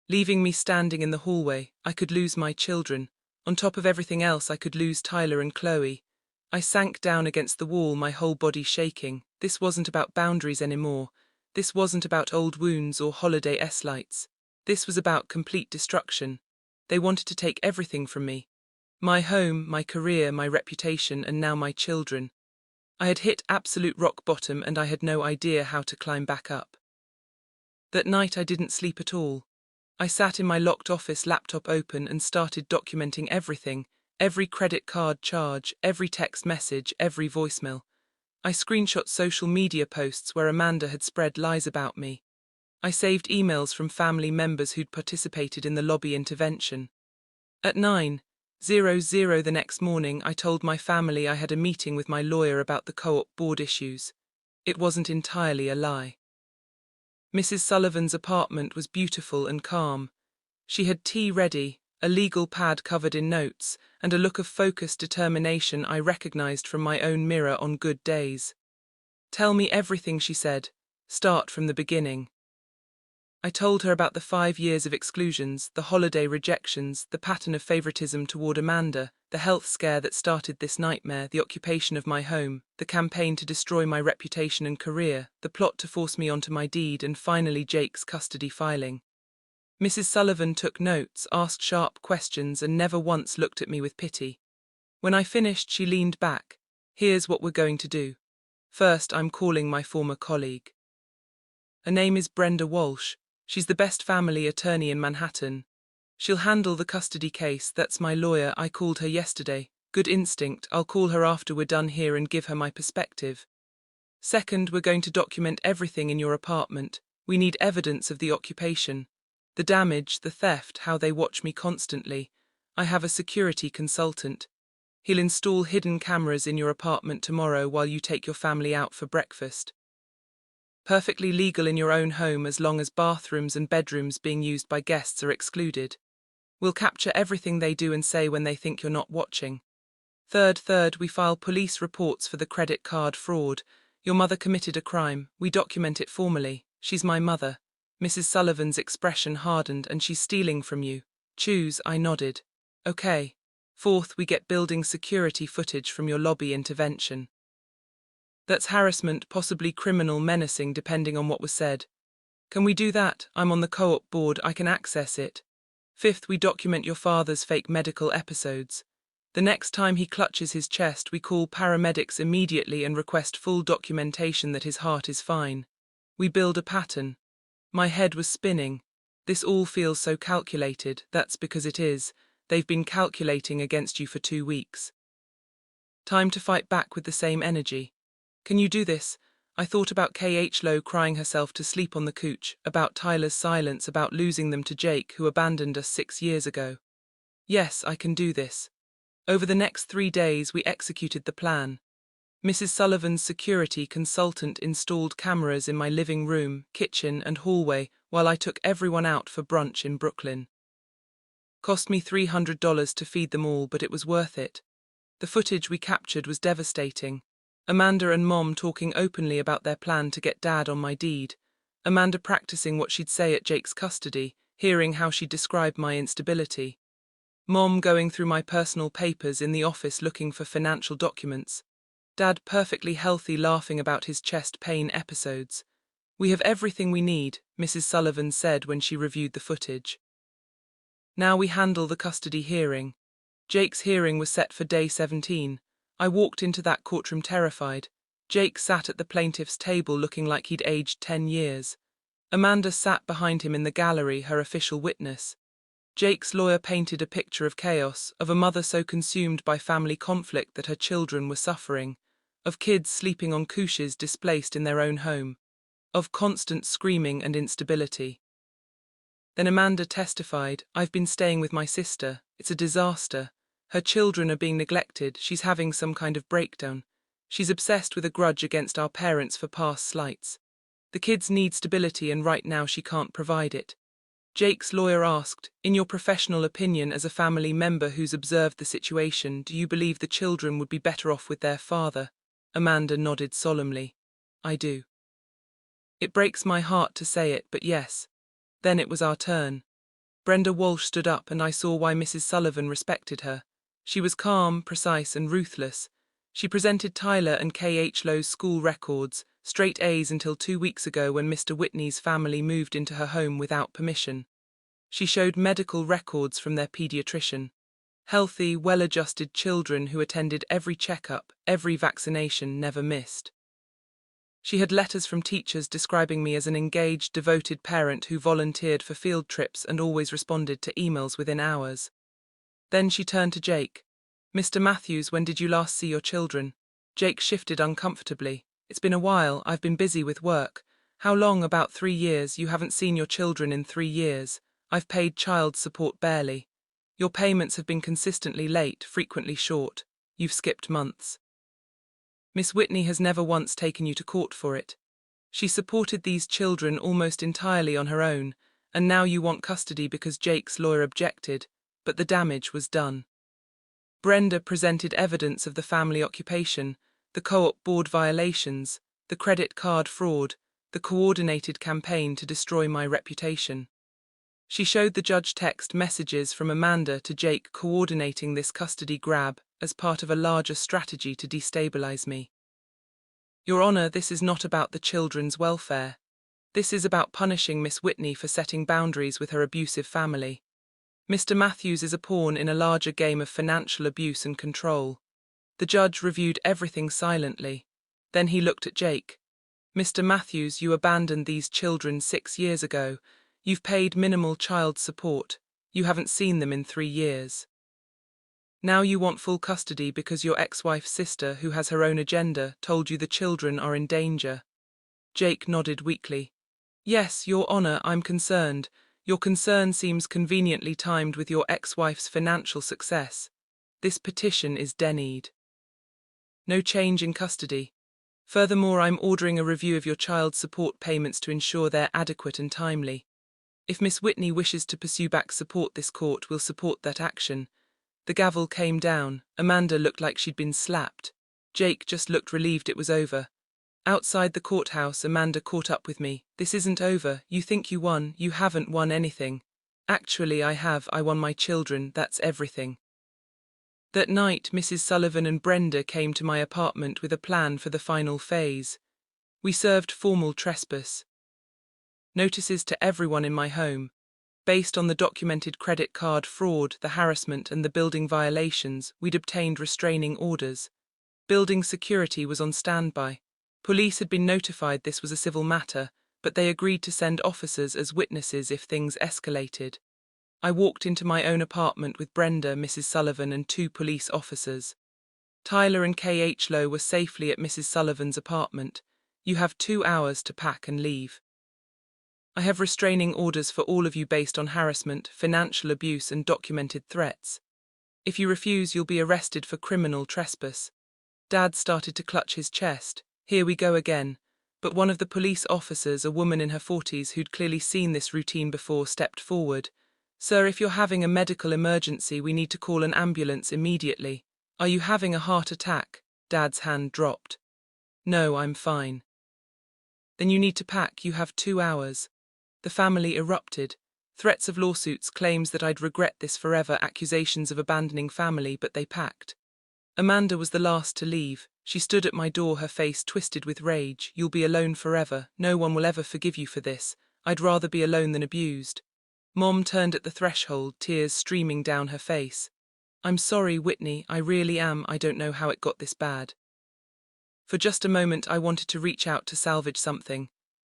leaving me standing in the hallway. I could lose my children. On top of everything else, I could lose Tyler and Chloe. I sank down against the wall, my whole body shaking. This wasn't about boundaries anymore. This wasn't about old wounds or holiday S-lights. This was about complete destruction. They wanted to take everything from me. My home, my career, my reputation, and now my children. I had hit absolute rock bottom and I had no idea how to climb back up. That night I didn't sleep at all. I sat in my locked office, laptop open, and started documenting everything, every credit card charge, every text message, every voicemail. I screenshot social media posts where Amanda had spread lies about me. I saved emails from family members who'd participated in the lobby intervention. At 9:00 the next morning, I told my family I had a meeting with my lawyer about the co-op board issues. It wasn't entirely a lie. Mrs. Sullivan's apartment was beautiful and calm. She had tea ready, a legal pad covered in notes, and a look of focused determination I recognized from my own mirror on good days. "Tell me everything," she said. "Start from the beginning." I told her about the 5 years of exclusions, the holiday rejections, the pattern of favoritism toward Amanda, the health scare that started this nightmare, the occupation of my home, the campaign to destroy my reputation and career, the plot to force me onto my deed, and finally Jake's custody filing. Mrs. Sullivan took notes, asked sharp questions, and never once looked at me with pity. When I finished, she leaned back. "Here's what we're going to do. First, I'm calling my former colleague. Her name is Brenda Walsh. She's the best family attorney in Manhattan. She'll handle the custody case. That's my lawyer. I called her yesterday. Good instinct. I'll call her after we're done here and give her my perspective. Second, we're going to document everything in your apartment. We need evidence of the occupation. The damage, the theft, how they watch me constantly. I have a security consultant. He'll install hidden cameras in your apartment tomorrow while you take your family out for breakfast. Perfectly legal in your own home as long as bathrooms and bedrooms being used by guests are excluded. We'll capture everything they do and say when they think you're not watching. Third, we file police reports for the credit card fraud. Your mother committed a crime. We document it formally. She's my mother." Mrs. Sullivan's expression hardened. "And she's stealing from you." "Choose," I nodded. "Okay." Fourth, we get building security footage from your lobby intervention. That's harassment, possibly criminal, menacing, depending on what was said. Can we do that? I'm on the co-op board, I can access it. Fifth, we document your father's fake medical episodes. The next time he clutches his chest, we call paramedics immediately and request full documentation that his heart is fine. We build a pattern. My head was spinning. This all feels so calculated. That's because it is. They've been calculating against you for 2 weeks. Time to fight back with the same energy. Can you do this? I thought about K.H. Lowe crying herself to sleep on the couch, about Tyler's silence, about losing them to Jake, who abandoned us 6 years ago. Yes, I can do this. Over the next 3 days, we executed the plan. Mrs. Sullivan's security consultant installed cameras in my living room, kitchen, and hallway while I took everyone out for brunch in Brooklyn. Cost me $300 to feed them all, but it was worth it. The footage we captured was devastating. Amanda and Mom talking openly about their plan to get Dad on my deed. Amanda practicing what she'd say at Jake's custody, hearing how she'd describe my instability. Mom going through my personal papers in the office looking for financial documents. Dad perfectly healthy, laughing about his chest pain episodes. "We have everything we need," Mrs. Sullivan said when she reviewed the footage. Now we handle the custody hearing. Jake's hearing was set for day 17. I walked into that courtroom terrified. Jake sat at the plaintiff's table looking like he'd aged 10 years. Amanda sat behind him in the gallery, her official witness. Jake's lawyer painted a picture of chaos, of a mother so consumed by family conflict that her children were suffering, of kids sleeping on couches displaced in their own home, of constant screaming and instability. Then Amanda testified, "I've been staying with my sister. It's a disaster. Her children are being neglected. She's having some kind of breakdown. She's obsessed with a grudge against our parents for past slights. The kids need stability and right now she can't provide it." Jake's lawyer asked, "In your professional opinion as a family member who's observed the situation, do you believe the children would be better off with their father?" Amanda nodded solemnly. "I do. It breaks my heart to say it, but yes." Then it was our turn. Brenda Walsh stood up, and I saw why Mrs. Sullivan respected her. She was calm, precise, and ruthless. She presented Tyler and K.H. Lowe's school records, straight A's until 2 weeks ago when Mr. Whitney's family moved into her home without permission. She showed medical records from their pediatrician. Healthy, well-adjusted children who attended every checkup, every vaccination, never missed. She had letters from teachers describing me as an engaged, devoted parent who volunteered for field trips and always responded to emails within hours. Then she turned to Jake. "Mr. Matthews, when did you last see your children?" Jake shifted uncomfortably. "It's been a while, I've been busy with work." "How long?" "About 3 years. You haven't seen your children in 3 years. I've paid child support barely. Your payments have been consistently late, frequently short. You've skipped months. Miss Whitney has never once taken you to court for it. She supported these children almost entirely on her own, and now you want custody because Jake's lawyer objected, but the damage was done." Brenda presented evidence of the family occupation, the co-op board violations, the credit card fraud, the coordinated campaign to destroy my reputation. She showed the judge text messages from Amanda to Jake coordinating this custody grab as part of a larger strategy to destabilize me. "Your Honor, this is not about the children's welfare. This is about punishing Miss Whitney for setting boundaries with her abusive family. Mr. Matthews is a pawn in a larger game of financial abuse and control." The judge reviewed everything silently. Then he looked at Jake. "Mr. Matthews, you abandoned these children 6 years ago. You've paid minimal child support. You haven't seen them in 3 years. Now you want full custody because your ex-wife's sister, who has her own agenda, told you the children are in danger." Jake nodded weakly. "Yes, Your Honor, I'm concerned. Your concern seems conveniently timed with your ex-wife's financial success. This petition is denied. No change in custody. Furthermore, I'm ordering a review of your child support payments to ensure they're adequate and timely. If Miss Whitney wishes to pursue back support, this court will support that action." The gavel came down. Amanda looked like she'd been slapped. Jake just looked relieved it was over. Outside the courthouse, Amanda caught up with me. "This isn't over. You think you won. You haven't won anything." "Actually, I have. I won my children. That's everything." That night, Mrs. Sullivan and Brenda came to my apartment with a plan for the final phase. We served formal trespass notices to everyone in my home. Based on the documented credit card fraud, the harassment, and the building violations, we'd obtained restraining orders. Building security was on standby. Police had been notified this was a civil matter, but they agreed to send officers as witnesses if things escalated. I walked into my own apartment with Brenda, Mrs. Sullivan, and 2 police officers. Tyler and K.H. Lowe were safely at Mrs. Sullivan's apartment. "You have 2 hours to pack and leave. I have restraining orders for all of you based on harassment, financial abuse, and documented threats. If you refuse, you'll be arrested for criminal trespass." Dad started to clutch his chest. Here we go again. But one of the police officers, a woman in her 40s who'd clearly seen this routine before, stepped forward. "Sir, if you're having a medical emergency, we need to call an ambulance immediately." "Are you having a heart attack?" Dad's hand dropped. "No, I'm fine." "Then you need to pack. You have 2 hours. The family erupted. Threats of lawsuits, claims that I'd regret this forever, accusations of abandoning family, but they packed. Amanda was the last to leave. She stood at my door, her face twisted with rage. "You'll be alone forever. No one will ever forgive you for this. I'd rather be alone than abused." Mom turned at the threshold, tears streaming down her face. "I'm sorry, Whitney, I really am. I don't know how it got this bad." For just a moment I wanted to reach out to salvage something.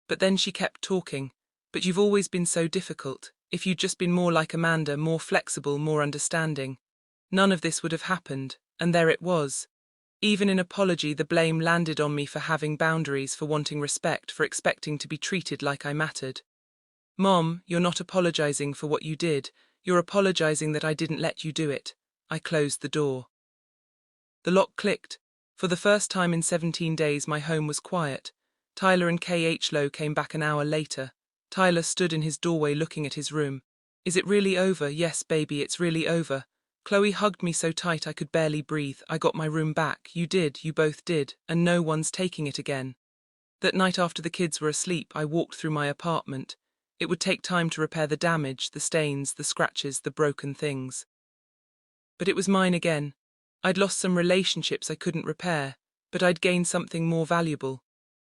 But then she kept talking. "But you've always been so difficult. If you'd just been more like Amanda, more flexible, more understanding, none of this would have happened." And there it was. Even in apology, the blame landed on me for having boundaries, for wanting respect, for expecting to be treated like I mattered. "Mom, you're not apologizing for what you did. You're apologizing that I didn't let you do it." I closed the door. The lock clicked. For the first time in 17 days, my home was quiet. Tyler and K.H. Lowe came back an hour later. Tyler stood in his doorway looking at his room. "Is it really over?" "Yes, baby, it's really over." Chloe hugged me so tight I could barely breathe. "I got my room back." "You did, you both did, and no one's taking it again." That night after the kids were asleep, I walked through my apartment. It would take time to repair the damage, the stains, the scratches, the broken things. But it was mine again. I'd lost some relationships I couldn't repair, but I'd gained something more valuable.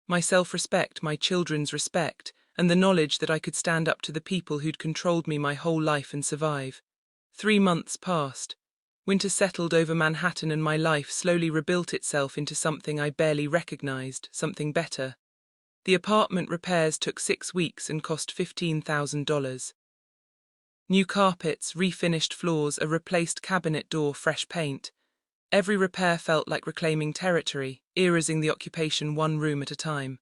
My self-respect, my children's respect, and the knowledge that I could stand up to the people who'd controlled me my whole life and survive. 3 months passed. Winter settled over Manhattan and my life slowly rebuilt itself into something I barely recognized, something better. The apartment repairs took 6 weeks and cost $15,000. New carpets, refinished floors, a replaced cabinet door, fresh paint. Every repair felt like reclaiming territory, erasing the occupation one room at a time.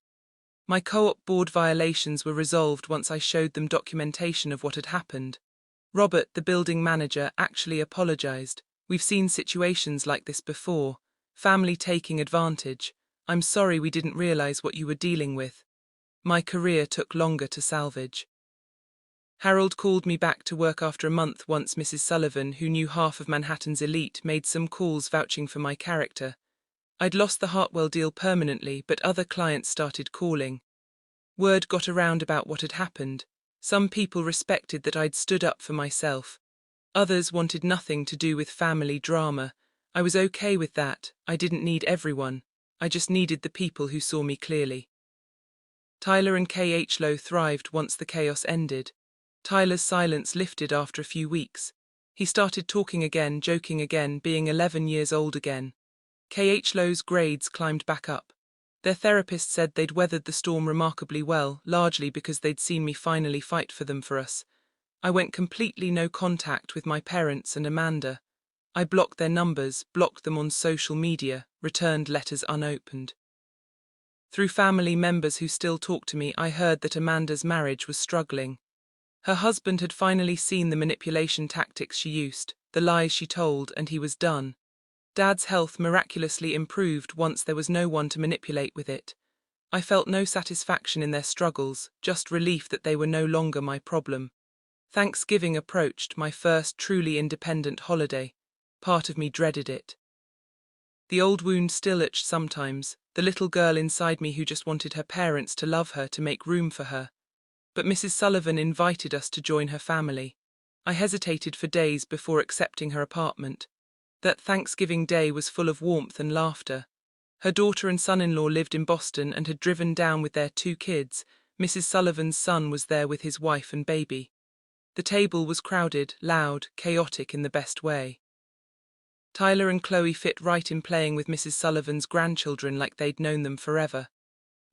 My co-op board violations were resolved once I showed them documentation of what had happened. Robert, the building manager, actually apologized. We've seen situations like this before. Family taking advantage. I'm sorry we didn't realize what you were dealing with. My career took longer to salvage. Harold called me back to work after a month once Mrs. Sullivan, who knew half of Manhattan's elite, made some calls vouching for my character. I'd lost the Hartwell deal permanently, but other clients started calling. Word got around about what had happened. Some people respected that I'd stood up for myself. Others wanted nothing to do with family drama. I was okay with that. I didn't need everyone. I just needed the people who saw me clearly. Tyler and K.H. Lowe thrived once the chaos ended. Tyler's silence lifted after a few weeks. He started talking again, joking again, being 11 years old again. K.H. Lowe's grades climbed back up. Their therapist said they'd weathered the storm remarkably well, largely because they'd seen me finally fight for them for us. I went completely no contact with my parents and Amanda. I blocked their numbers, blocked them on social media, returned letters unopened. Through family members who still talk to me, I heard that Amanda's marriage was struggling. Her husband had finally seen the manipulation tactics she used, the lies she told, and he was done. Dad's health miraculously improved once there was no one to manipulate with it. I felt no satisfaction in their struggles, just relief that they were no longer my problem. Thanksgiving approached, my first truly independent holiday. Part of me dreaded it. The old wound still itched sometimes, the little girl inside me who just wanted her parents to love her, to make room for her. But Mrs. Sullivan invited us to join her family. I hesitated for days before accepting her apartment. That Thanksgiving day was full of warmth and laughter. Her daughter and son-in-law lived in Boston and had driven down with their 2 kids. Mrs. Sullivan's son was there with his wife and baby. The table was crowded, loud, chaotic in the best way. Tyler and Chloe fit right in, playing with Mrs. Sullivan's grandchildren like they'd known them forever.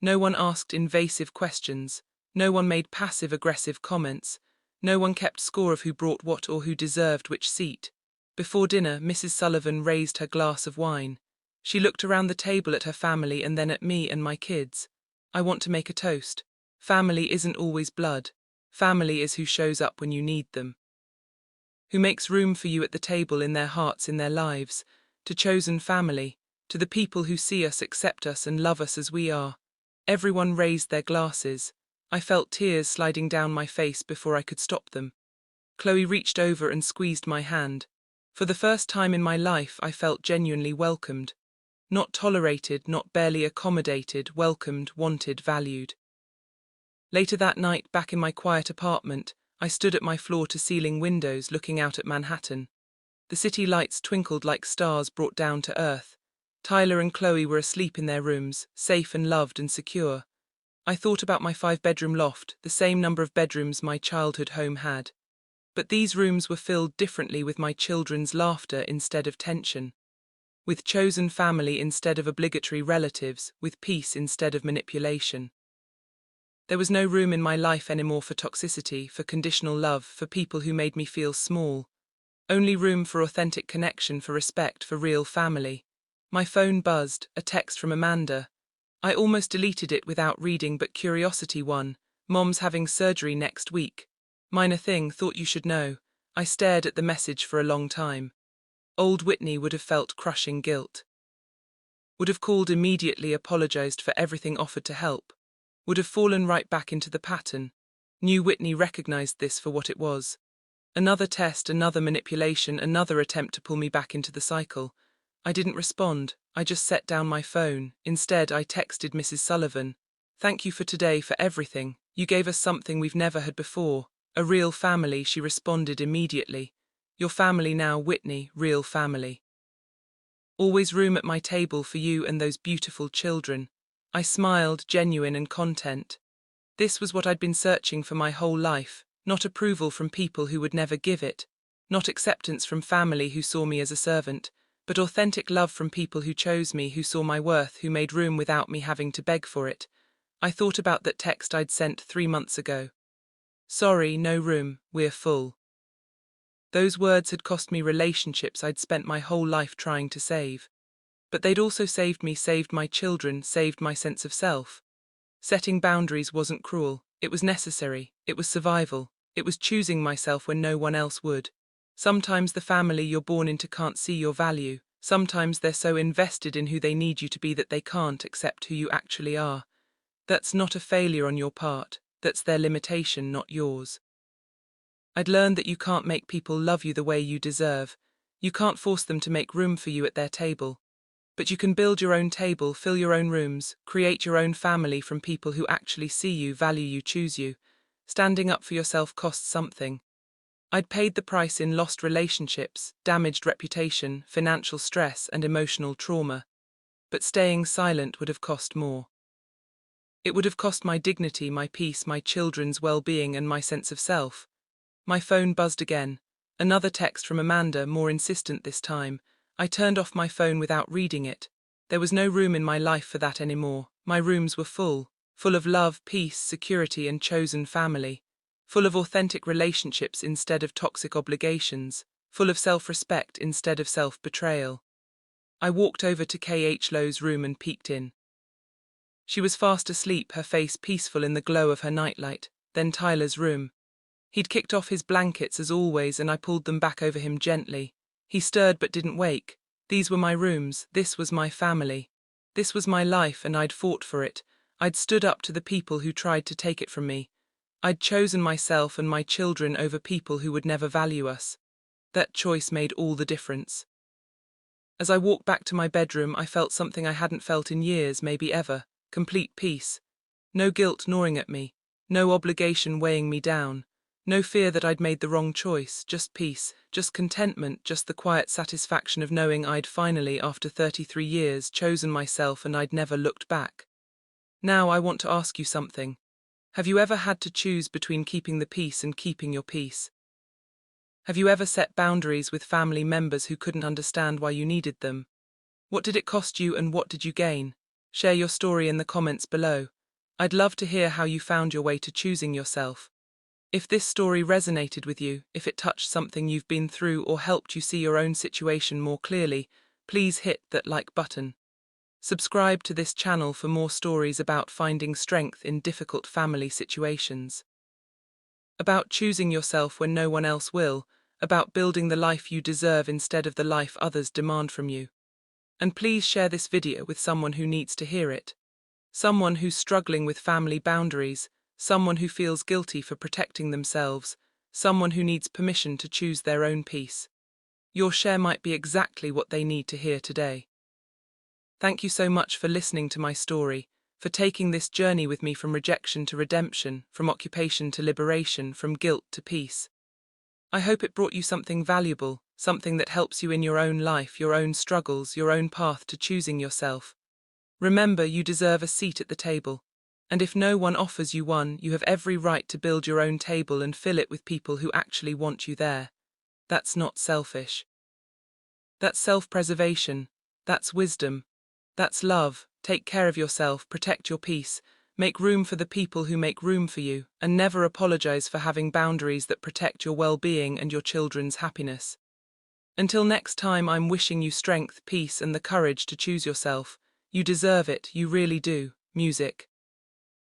No one asked invasive questions. No one made passive-aggressive comments. No one kept score of who brought what or who deserved which seat. Before dinner, Mrs. Sullivan raised her glass of wine. She looked around the table at her family and then at me and my kids. I want to make a toast. Family isn't always blood. Family is who shows up when you need them. Who makes room for you at the table, in their hearts, in their lives. To chosen family. To the people who see us, accept us, and love us as we are. Everyone raised their glasses. I felt tears sliding down my face before I could stop them. Chloe reached over and squeezed my hand. For the first time in my life, I felt genuinely welcomed. Not tolerated, not barely accommodated, welcomed, wanted, valued. Later that night, back in my quiet apartment, I stood at my floor-to-ceiling windows looking out at Manhattan. The city lights twinkled like stars brought down to earth. Tyler and Chloe were asleep in their rooms, safe and loved and secure. I thought about my 5-bedroom loft, the same number of bedrooms my childhood home had. But these rooms were filled differently, with my children's laughter instead of tension. With chosen family instead of obligatory relatives, with peace instead of manipulation. There was no room in my life anymore for toxicity, for conditional love, for people who made me feel small. Only room for authentic connection, for respect, for real family. My phone buzzed, a text from Amanda. I almost deleted it without reading, but curiosity won. Mom's having surgery next week. Minor thing, thought you should know. I stared at the message for a long time. Old Whitney would have felt crushing guilt. Would have called immediately, apologized for everything, offered to help. Would have fallen right back into the pattern. New Whitney recognized this for what it was. Another test, another manipulation, another attempt to pull me back into the cycle. I didn't respond. I just set down my phone. Instead, I texted Mrs. Sullivan. Thank you for today, for everything. You gave us something we've never had before. A real family, she responded immediately. Your family now, Whitney, real family. Always room at my table for you and those beautiful children. I smiled, genuine and content. This was what I'd been searching for my whole life, not approval from people who would never give it, not acceptance from family who saw me as a servant, but authentic love from people who chose me, who saw my worth, who made room without me having to beg for it. I thought about that text I'd sent 3 months ago. Sorry, no room, we're full. Those words had cost me relationships I'd spent my whole life trying to save. But they'd also saved me, saved my children, saved my sense of self. Setting boundaries wasn't cruel, it was necessary, it was survival, it was choosing myself when no one else would. Sometimes the family you're born into can't see your value, sometimes they're so invested in who they need you to be that they can't accept who you actually are. That's not a failure on your part, that's their limitation, not yours. I'd learned that you can't make people love you the way you deserve, you can't force them to make room for you at their table. But you can build your own table, fill your own rooms, create your own family from people who actually see you, value you, choose you. Standing up for yourself costs something. I'd paid the price in lost relationships, damaged reputation, financial stress and emotional trauma. But staying silent would have cost more. It would have cost my dignity, my peace, my children's well-being and my sense of self. My phone buzzed again. Another text from Amanda, more insistent this time. I turned off my phone without reading it. There was no room in my life for that anymore. My rooms were full of love, peace, security and chosen family. Full of authentic relationships instead of toxic obligations. Full of self-respect instead of self-betrayal. I walked over to K.H. Lowe's room and peeked in. She was fast asleep, her face peaceful in the glow of her nightlight. Then Tyler's room. He'd kicked off his blankets as always and I pulled them back over him gently. He stirred but didn't wake. These were my rooms, this was my family. This was my life and I'd fought for it. I'd stood up to the people who tried to take it from me. I'd chosen myself and my children over people who would never value us. That choice made all the difference. As I walked back to my bedroom, I felt something I hadn't felt in years, maybe ever. Complete peace. No guilt gnawing at me. No obligation weighing me down. No fear that I'd made the wrong choice, just peace, just contentment, just the quiet satisfaction of knowing I'd finally, after 33 years, chosen myself and I'd never looked back. Now I want to ask you something. Have you ever had to choose between keeping the peace and keeping your peace? Have you ever set boundaries with family members who couldn't understand why you needed them? What did it cost you and what did you gain? Share your story in the comments below. I'd love to hear how you found your way to choosing yourself. If this story resonated with you, if it touched something you've been through or helped you see your own situation more clearly, please hit that like button. Subscribe to this channel for more stories about finding strength in difficult family situations. About choosing yourself when no one else will, about building the life you deserve instead of the life others demand from you. And please share this video with someone who needs to hear it. Someone who's struggling with family boundaries, someone who feels guilty for protecting themselves, someone who needs permission to choose their own peace. Your share might be exactly what they need to hear today. Thank you so much for listening to my story, for taking this journey with me from rejection to redemption, from occupation to liberation, from guilt to peace. I hope it brought you something valuable, something that helps you in your own life, your own struggles, your own path to choosing yourself. Remember, you deserve a seat at the table. And if no one offers you one, you have every right to build your own table and fill it with people who actually want you there. That's not selfish. That's self-preservation. That's wisdom. That's love. Take care of yourself, protect your peace, make room for the people who make room for you, and never apologize for having boundaries that protect your well-being and your children's happiness. Until next time, I'm wishing you strength, peace, and the courage to choose yourself. You deserve it, you really do. Music.